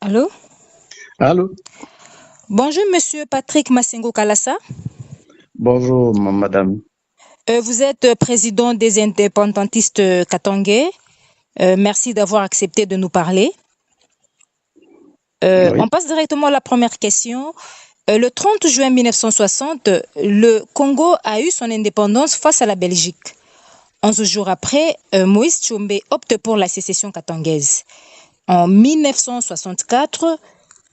Allô? Allô? Bonjour, monsieur Patrick Massengo Kalassa. Bonjour, madame. Vous êtes président des indépendantistes katangais. Merci d'avoir accepté de nous parler. On Oui. passe directement à la première question. Le 30 juin 1960, le Congo a eu son indépendance face à la Belgique. 11 jours après, Moïse Tshombe opte pour la sécession katangaise. En 1964,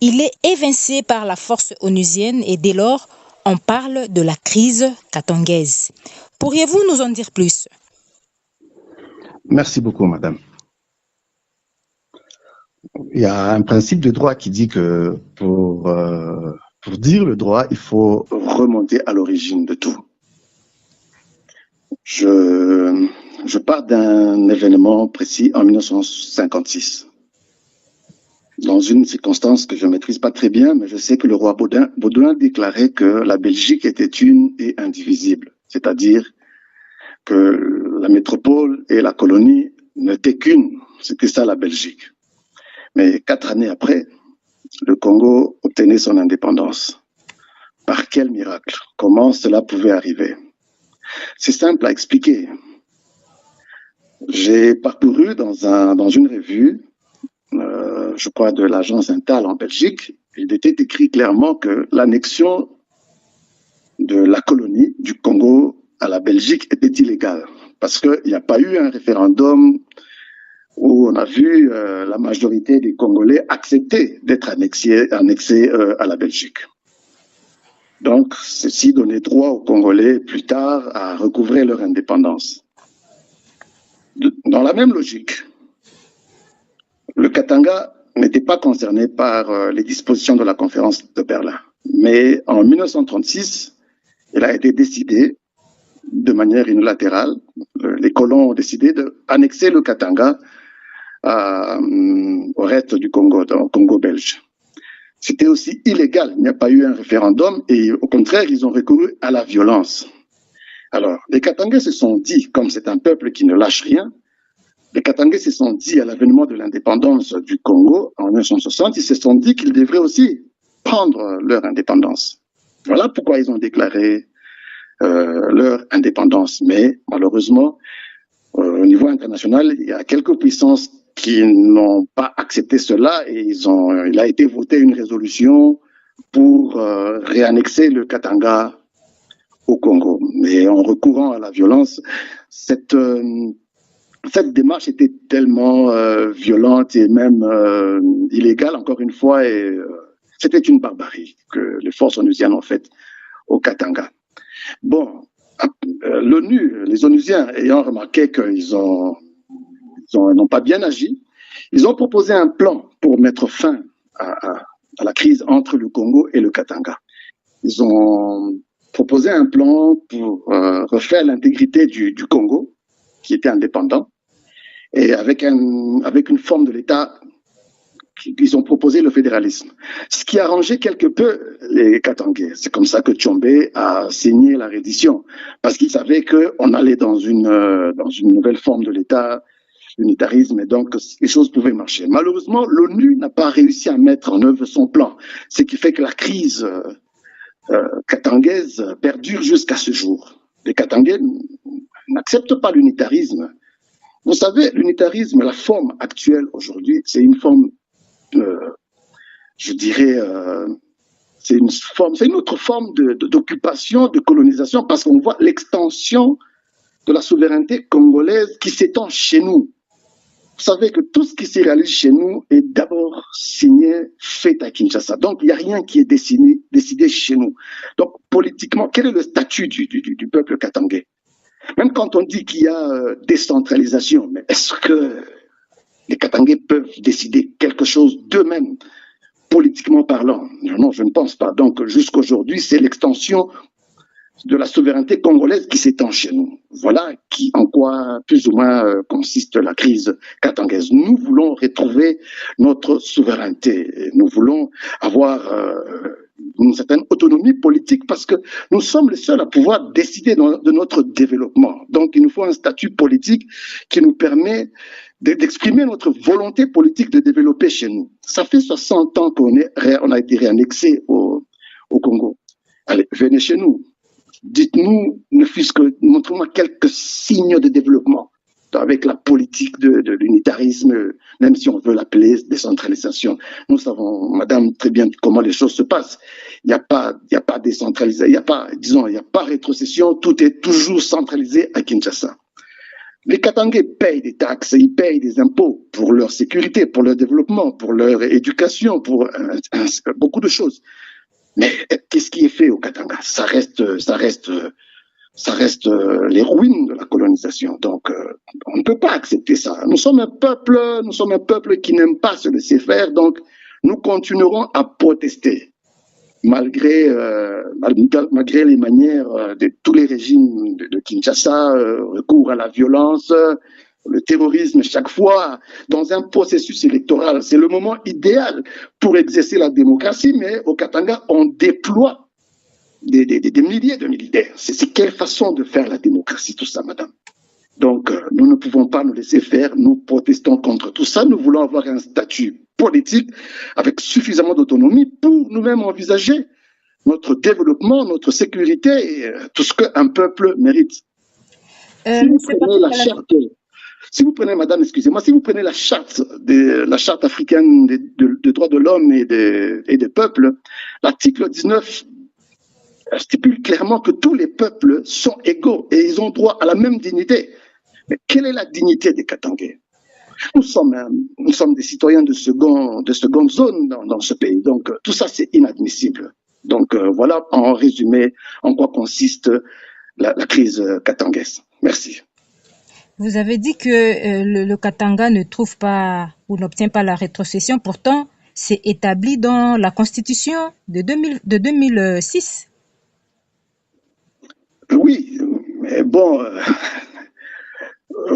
il est évincé par la force onusienne et dès lors, on parle de la crise katangaise. Pourriez-vous nous en dire plus? Merci beaucoup, madame. Il y a un principe de droit qui dit que pour dire le droit, il faut remonter à l'origine de tout. Je pars d'un événement précis en 1956. Dans une circonstance que je ne maîtrise pas très bien, mais je sais que le roi Baudouin déclarait que la Belgique était une et indivisible, c'est-à-dire que la métropole et la colonie n'étaient qu'une. C'était ça la Belgique. Mais 4 années après, le Congo obtenait son indépendance. Par quel miracle? Comment cela pouvait arriver? C'est simple à expliquer. J'ai parcouru dans une revue, je crois de l'agence Intal en Belgique, il était écrit clairement que l'annexion de la colonie du Congo à la Belgique était illégale parce qu'il n'y a pas eu un référendum où on a vu la majorité des Congolais accepter d'être annexés à la Belgique. Donc, ceci donnait droit aux Congolais plus tard à recouvrer leur indépendance. Dans la même logique, le Katanga n'était pas concerné par les dispositions de la conférence de Berlin. Mais en 1936, il a été décidé de manière unilatérale, les colons ont décidé d'annexer le Katanga au reste du Congo, au Congo belge. C'était aussi illégal, il n'y a pas eu un référendum et au contraire, ils ont recouru à la violence. Alors, les Katangais se sont dit, comme c'est un peuple qui ne lâche rien, les Katangais se sont dit à l'avènement de l'indépendance du Congo en 1960, ils se sont dit qu'ils devraient aussi prendre leur indépendance. Voilà pourquoi ils ont déclaré leur indépendance. Mais malheureusement, au niveau international, il y a quelques puissances qui n'ont pas accepté cela et il a été voté une résolution pour réannexer le Katanga au Congo. Mais en recourant à la violence, cette démarche était tellement violente et même illégale, encore une fois, et c'était une barbarie que les forces onusiennes ont faite au Katanga. Bon, l'ONU, les Onusiens ayant remarqué qu'ils n'ont pas bien agi, ils ont proposé un plan pour mettre fin à la crise entre le Congo et le Katanga. Ils ont proposé un plan pour refaire l'intégrité du Congo, qui était indépendant, et avec une forme de l'État. Ils ont proposé le fédéralisme, ce qui arrangeait quelque peu les Katangais. C'est comme ça que Tshombe a signé la reddition, parce qu'il savait qu'on allait dans une nouvelle forme de l'État, l'unitarisme, et donc les choses pouvaient marcher. Malheureusement, l'ONU n'a pas réussi à mettre en œuvre son plan, ce qui fait que la crise katangaise perdure jusqu'à ce jour. Les Katangais n'acceptent pas l'unitarisme. Vous savez, l'unitarisme, la forme actuelle aujourd'hui, c'est une forme je dirais, c'est une autre forme d'occupation, de colonisation, parce qu'on voit l'extension de la souveraineté congolaise qui s'étend chez nous. Vous savez que tout ce qui se réalise chez nous est d'abord signé, fait à Kinshasa. Donc, il n'y a rien qui est décidé chez nous. Donc, politiquement, quel est le statut du peuple katangais? Même quand on dit qu'il y a décentralisation, mais est-ce que les Katangais peuvent décider quelque chose d'eux-mêmes, politiquement parlant? Non, je ne pense pas. Donc, jusqu'aujourd'hui, c'est l'extension de la souveraineté congolaise qui s'étend chez nous. Voilà en quoi, plus ou moins, consiste la crise katangaise. Nous voulons retrouver notre souveraineté. Nous voulons avoir une certaine autonomie politique parce que nous sommes les seuls à pouvoir décider de notre développement. Donc, il nous faut un statut politique qui nous permet d'exprimer notre volonté politique de développer chez nous. Ça fait 60 ans qu'on a été réannexé au Congo. Allez, venez chez nous. Dites-nous, ne fût-ce que, montrez-moi quelques signes de développement avec la politique de l'unitarisme, même si on veut l'appeler décentralisation. Nous savons, madame, très bien comment les choses se passent. Il n'y a pas décentralisation, il n'y a pas rétrocession, tout est toujours centralisé à Kinshasa. Les Katangais payent des taxes, ils payent des impôts pour leur sécurité, pour leur développement, pour leur éducation, pour beaucoup de choses. Mais qu'est-ce qui est fait au Katanga? Ça reste les ruines de la colonisation. Donc, on ne peut pas accepter ça. Nous sommes un peuple qui n'aime pas se laisser faire. Donc, nous continuerons à protester malgré les manières de tous les régimes de Kinshasa, recours à la violence, le terrorisme chaque fois dans un processus électoral. C'est le moment idéal pour exercer la démocratie, mais au Katanga, on déploie des milliers de militaires. C'est quelle façon de faire la démocratie, tout ça, madame? Donc, nous ne pouvons pas nous laisser faire. Nous protestons contre tout ça. Nous voulons avoir un statut politique avec suffisamment d'autonomie pour nous-mêmes envisager notre développement, notre sécurité et tout ce qu'un peuple mérite. Si vous prenez, madame, excusez-moi, si vous prenez la charte africaine des droits de l'homme et des peuples, l'article 19 stipule clairement que tous les peuples sont égaux et ils ont droit à la même dignité. Mais quelle est la dignité des Katangais? Nous sommes des citoyens de seconde zone dans ce pays. Donc, tout ça, c'est inadmissible. Donc, voilà, en résumé, en quoi consiste la crise katangaise. Merci. Vous avez dit que le Katanga ne trouve pas ou n'obtient pas la rétrocession. Pourtant, c'est établi dans la Constitution de 2006. Oui, mais bon,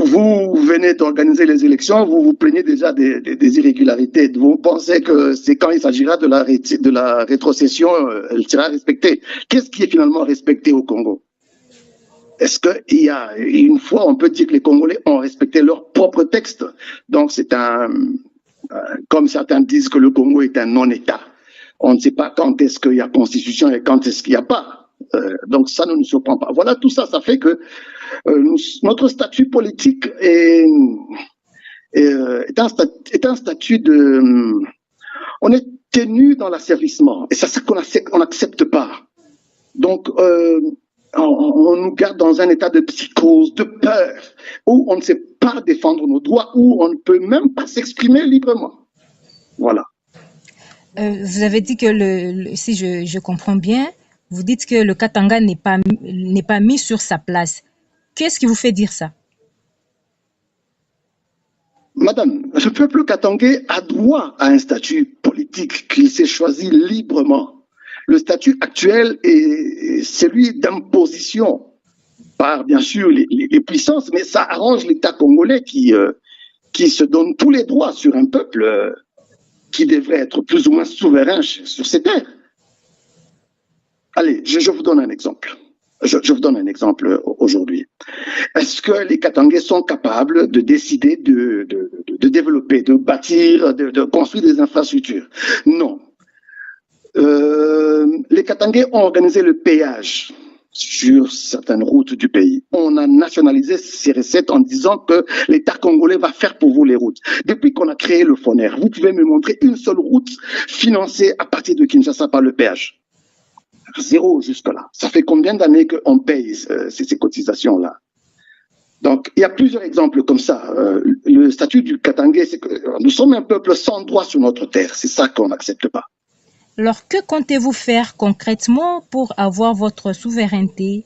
vous venez d'organiser les élections, vous vous plaignez déjà des irrégularités. Vous pensez que c'est quand il s'agira de la rétrocession, elle sera respectée. Qu'est-ce qui est finalement respecté au Congo? Est-ce qu'il y a une fois, on peut dire que les Congolais ont respecté leur propre texte? Donc c'est comme certains disent que le Congo est un non-État. On ne sait pas quand est-ce qu'il y a constitution et quand est-ce qu'il n'y a pas. Donc ça ne nous surprend pas. Voilà, tout ça, ça fait que notre statut politique est un statut de... On est tenu dans l'asservissement. Et c'est ça qu'on n'accepte pas. Donc, on nous garde dans un état de psychose, de peur, où on ne sait pas défendre nos droits, où on ne peut même pas s'exprimer librement. Voilà. Vous avez dit que, si je comprends bien, vous dites que le Katanga n'est pas mis sur sa place. Qu'est-ce qui vous fait dire ça? Madame, le peuple katangais a droit à un statut politique qu'il s'est choisi librement. Le statut actuel est celui d'imposition par, bien sûr, les puissances, mais ça arrange l'État congolais qui se donne tous les droits sur un peuple qui devrait être plus ou moins souverain sur ses terres. Allez, je vous donne un exemple. Je vous donne un exemple aujourd'hui. Est-ce que les Katangais sont capables de décider de développer, de bâtir, de construire des infrastructures? Non. Les Katangais ont organisé le péage sur certaines routes du pays. On a nationalisé ces recettes en disant que l'État congolais va faire pour vous les routes. Depuis qu'on a créé le FONER, vous pouvez me montrer une seule route financée à partir de Kinshasa par le péage? Zéro jusque-là. Ça fait combien d'années qu'on paye ces cotisations-là? Donc, il y a plusieurs exemples comme ça. Le statut du Katangais, c'est que nous sommes un peuple sans droit sur notre terre. C'est ça qu'on n'accepte pas. Alors, que comptez-vous faire concrètement pour avoir votre souveraineté,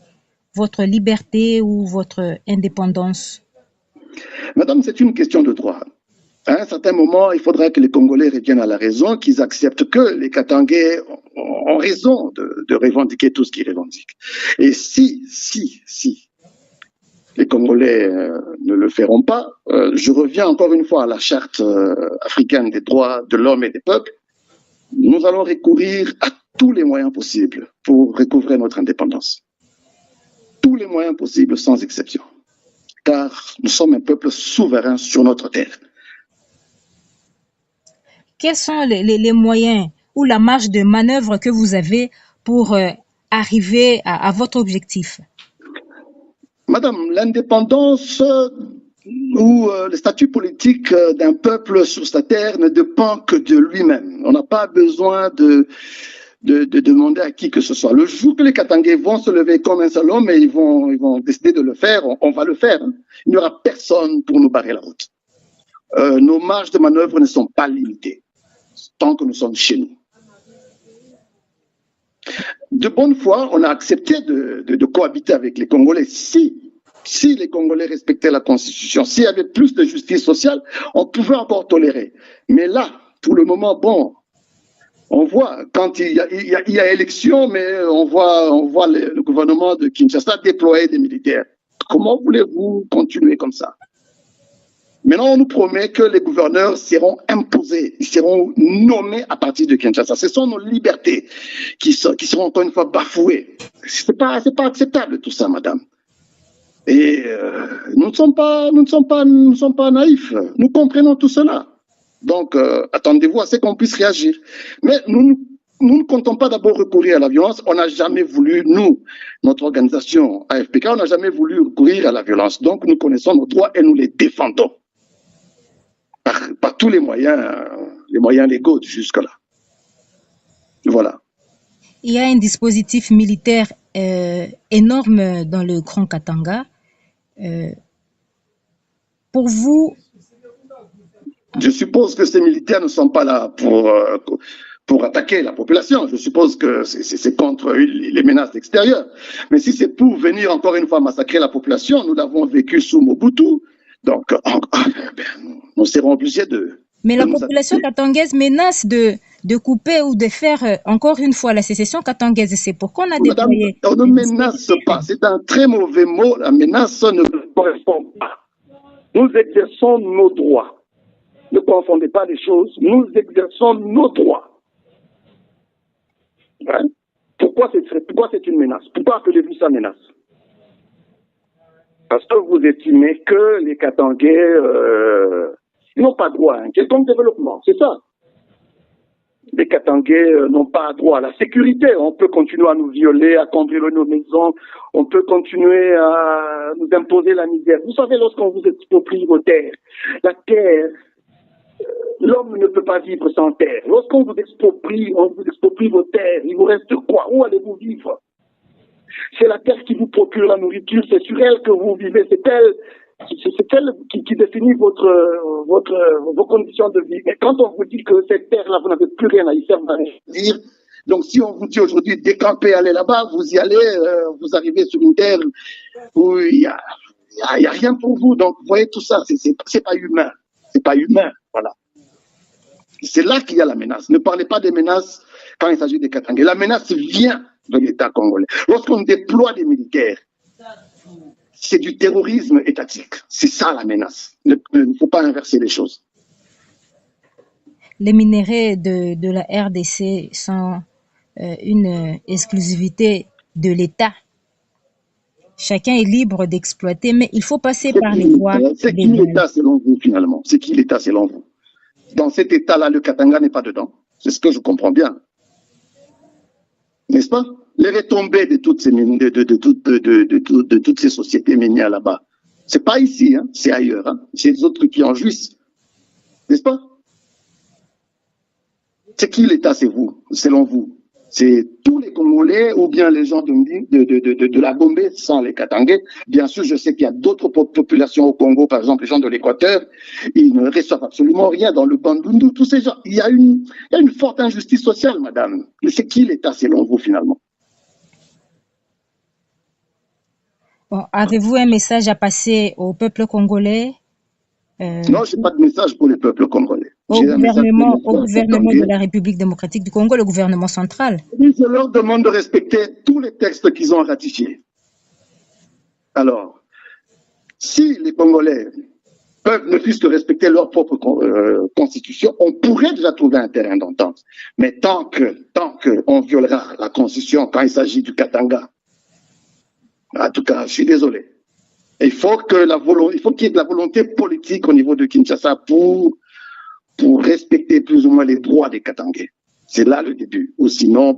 votre liberté ou votre indépendance? Madame, c'est une question de droit. À un certain moment, il faudra que les Congolais reviennent à la raison, qu'ils acceptent que les Katangais ont raison de revendiquer tout ce qu'ils revendiquent. Et si les Congolais ne le feront pas, je reviens encore une fois à la charte africaine des droits de l'homme et des peuples. Nous allons recourir à tous les moyens possibles pour recouvrer notre indépendance. Tous les moyens possibles sans exception. Car nous sommes un peuple souverain sur notre terre. Quels sont les moyens ou la marge de manœuvre que vous avez pour arriver à votre objectif? Madame, l'indépendance ou le statut politique d'un peuple sur sa terre ne dépend que de lui-même. On n'a pas besoin de demander à qui que ce soit. Le jour que les Katangais vont se lever comme un seul homme et ils vont décider de le faire, on va le faire. Il n'y aura personne pour nous barrer la route. Nos marges de manœuvre ne sont pas limitées tant que nous sommes chez nous. De bonne foi, on a accepté de cohabiter avec les Congolais. Si les Congolais respectaient la Constitution, s'il y avait plus de justice sociale, on pouvait encore tolérer. Mais là, pour le moment, bon, on voit quand il y a élection, mais on voit le gouvernement de Kinshasa déployer des militaires. Comment voulez-vous continuer comme ça? Maintenant, on nous promet que les gouverneurs seront imposés, ils seront nommés à partir de Kinshasa. Ce sont nos libertés qui seront encore une fois bafouées. C'est pas acceptable tout ça, madame. Et nous ne sommes pas naïfs. Nous comprenons tout cela. Donc, attendez-vous à ce qu'on puisse réagir. Mais nous ne comptons pas d'abord recourir à la violence. On n'a jamais voulu, nous, notre organisation AFPK, on n'a jamais voulu recourir à la violence. Donc, nous connaissons nos droits et nous les défendons. Par tous les moyens légaux jusque-là. Voilà. Il y a un dispositif militaire énorme dans le Grand Katanga. Pour vous... Je suppose que ces militaires ne sont pas là pour attaquer la population. Je suppose que c'est contre les menaces extérieures. Mais si c'est pour venir encore une fois massacrer la population, nous l'avons vécu sous Mobutu. Donc, nous serons obligés de... Mais la population katangaise menace de couper ou de faire encore une fois la sécession katangaise. C'est pourquoi on a déployé... On ne menace pas. C'est un très mauvais mot. La menace ne correspond pas. Nous exerçons nos droits. Ne confondez pas les choses. Nous exerçons nos droits. Hein? Pourquoi c'est une menace? Pourquoi appelez-vous ça menace? Parce que vous estimez que les Katangais n'ont pas droit à un quelconque développement, c'est ça. Les Katangais n'ont pas droit à la sécurité. On peut continuer à nous violer, à conduire nos maisons, on peut continuer à nous imposer la misère. Vous savez, lorsqu'on vous exproprie vos terres, la terre, l'homme ne peut pas vivre sans terre. Lorsqu'on vous exproprie vos terres, il vous reste quoi? Où allez-vous vivre? C'est la terre qui vous procure la nourriture, c'est sur elle que vous vivez, c'est elle qui définit vos conditions de vie. Mais quand on vous dit que cette terre-là, vous n'avez plus rien à y faire, vous allez dire. Donc si on vous dit aujourd'hui décamper, allez là-bas, vous y allez, vous arrivez sur une terre où il y a rien pour vous. Donc vous voyez tout ça, c'est pas humain, c'est pas humain, voilà. C'est là qu'il y a la menace. Ne parlez pas des menaces quand il s'agit des Katangais. La menace vient de l'État congolais. Lorsqu'on déploie des militaires, c'est du terrorisme étatique. C'est ça la menace. Il ne faut pas inverser les choses. Les minerais de la RDC sont une exclusivité de l'État. Chacun est libre d'exploiter, mais il faut passer par les voies. C'est qui l'État selon vous finalement? C'est qui l'État selon vous? Dans cet État-là, le Katanga n'est pas dedans. C'est ce que je comprends bien. N'est-ce pas? Les retombées de toutes ces sociétés minières là-bas, c'est pas ici, hein, c'est ailleurs. Hein, c'est les autres qui en jouissent. N'est-ce pas? C'est qui l'État, c'est vous, selon vous? C'est tous les Congolais ou bien les gens de la Gombe sans les Katangais. Bien sûr, je sais qu'il y a d'autres populations au Congo, par exemple les gens de l'Équateur, ils ne reçoivent absolument rien dans le Bandundu, tous ces gens. Il y a une forte injustice sociale, madame. Mais c'est qui l'État selon vous finalement? Bon, avez-vous un message à passer au peuple congolais? Non, je n'ai pas de message pour le peuple congolais. Au gouvernement de la République démocratique du Congo, le gouvernement central. Je leur demande de respecter tous les textes qu'ils ont ratifiés. Alors, si les Congolais ne puissent que respecter leur propre constitution, on pourrait déjà trouver un terrain d'entente. Mais tant que on violera la constitution quand il s'agit du Katanga, en tout cas, je suis désolé. Il faut qu'il y ait de la volonté politique au niveau de Kinshasa pour respecter plus ou moins les droits des Katangais. C'est là le début. Ou sinon,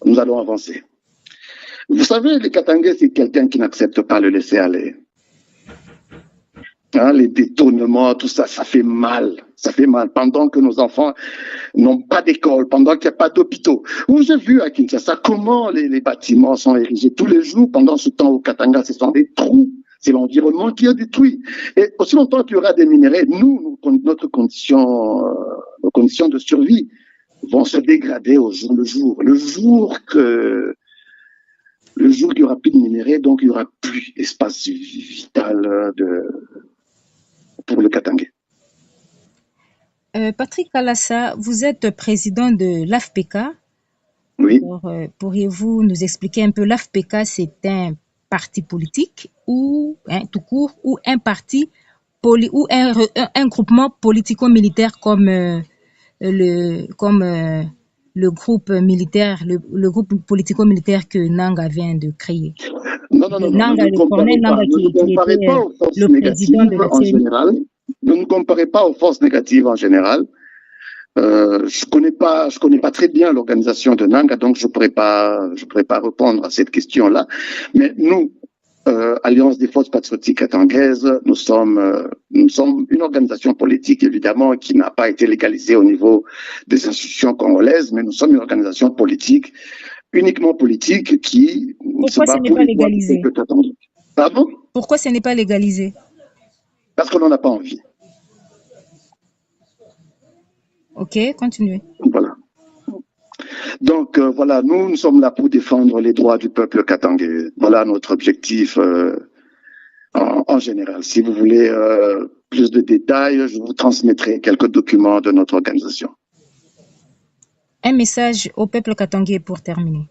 nous allons avancer. Vous savez, les Katangais, c'est quelqu'un qui n'accepte pas le laisser aller. Hein, les détournements, tout ça, ça fait mal. Ça fait mal. Pendant que nos enfants n'ont pas d'école, pendant qu'il n'y a pas d'hôpitaux. J'ai vu à Kinshasa comment les bâtiments sont érigés tous les jours. Pendant ce temps, au Katanga, ce sont des trous. C'est l'environnement qui est détruit. Et aussi longtemps qu'il y aura des minéraux, nos conditions de survie vont se dégrader au jour le jour. Le jour qu'il n'y aura plus de minéraux, donc il n'y aura plus d'espace vital pour le Katangais. Patrick Kalassa, vous êtes président de l'AFPK. Oui. Pourriez-vous nous expliquer un peu, l'AFPK, c'est un parti politique ou tout court, ou un parti ou un groupement politico-militaire comme le groupe militaire, le groupe politico-militaire que Nanga vient de créer? Non. Nanga, ne comparez pas aux forces négatives en général. Ne nous comparez pas aux forces négatives en général. Je connais pas très bien l'organisation de Nanga, donc je pourrais pas répondre à cette question-là. Mais nous, Alliance des forces patriotiques katangaises, nous sommes une organisation politique, évidemment, qui n'a pas été légalisée au niveau des institutions congolaises, mais nous sommes une organisation politique, uniquement politique, qui... Pourquoi ce n'est pas légalisé? Pardon? Pourquoi ce n'est pas légalisé? Parce qu'on n'en a pas envie. Ok, continuez. Voilà. Donc, voilà, nous sommes là pour défendre les droits du peuple katangais. Voilà notre objectif en général. Si vous voulez plus de détails, je vous transmettrai quelques documents de notre organisation. Un message au peuple katangais pour terminer.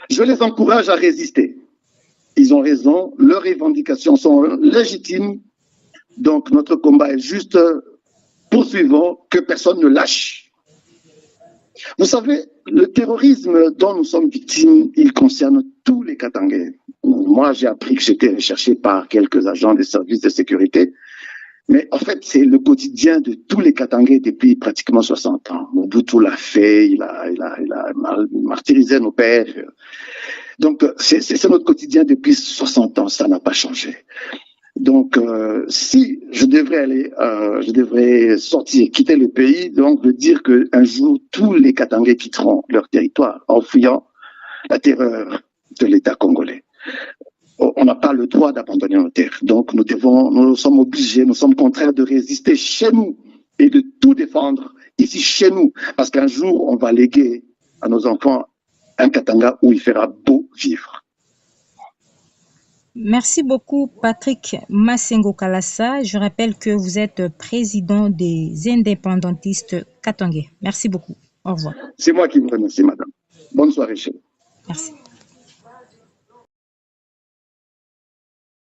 Je les encourage à résister. Ils ont raison, leurs revendications sont légitimes. Donc, notre combat est juste poursuivant, que personne ne lâche. Vous savez, le terrorisme dont nous sommes victimes, il concerne tous les Katangais. Moi, j'ai appris que j'étais recherché par quelques agents des services de sécurité, mais en fait, c'est le quotidien de tous les Katangais depuis pratiquement 60 ans. Mobutu l'a fait, il a martyrisé nos pères. Donc, c'est notre quotidien depuis 60 ans, ça n'a pas changé. Donc, si je devrais sortir, quitter le pays, donc de dire qu'un jour, tous les Katangais quitteront leur territoire en fuyant la terreur de l'État congolais. On n'a pas le droit d'abandonner nos terres. Donc, nous sommes obligés, nous sommes contraints de résister chez nous et de tout défendre ici chez nous. Parce qu'un jour, on va léguer à nos enfants un Katanga où il fera beau vivre. Merci beaucoup, Patrick Massengo Kalassa. Je rappelle que vous êtes président des indépendantistes katangais. Merci beaucoup. Au revoir. C'est moi qui vous remercie, madame. Bonne soirée chez vous. Merci.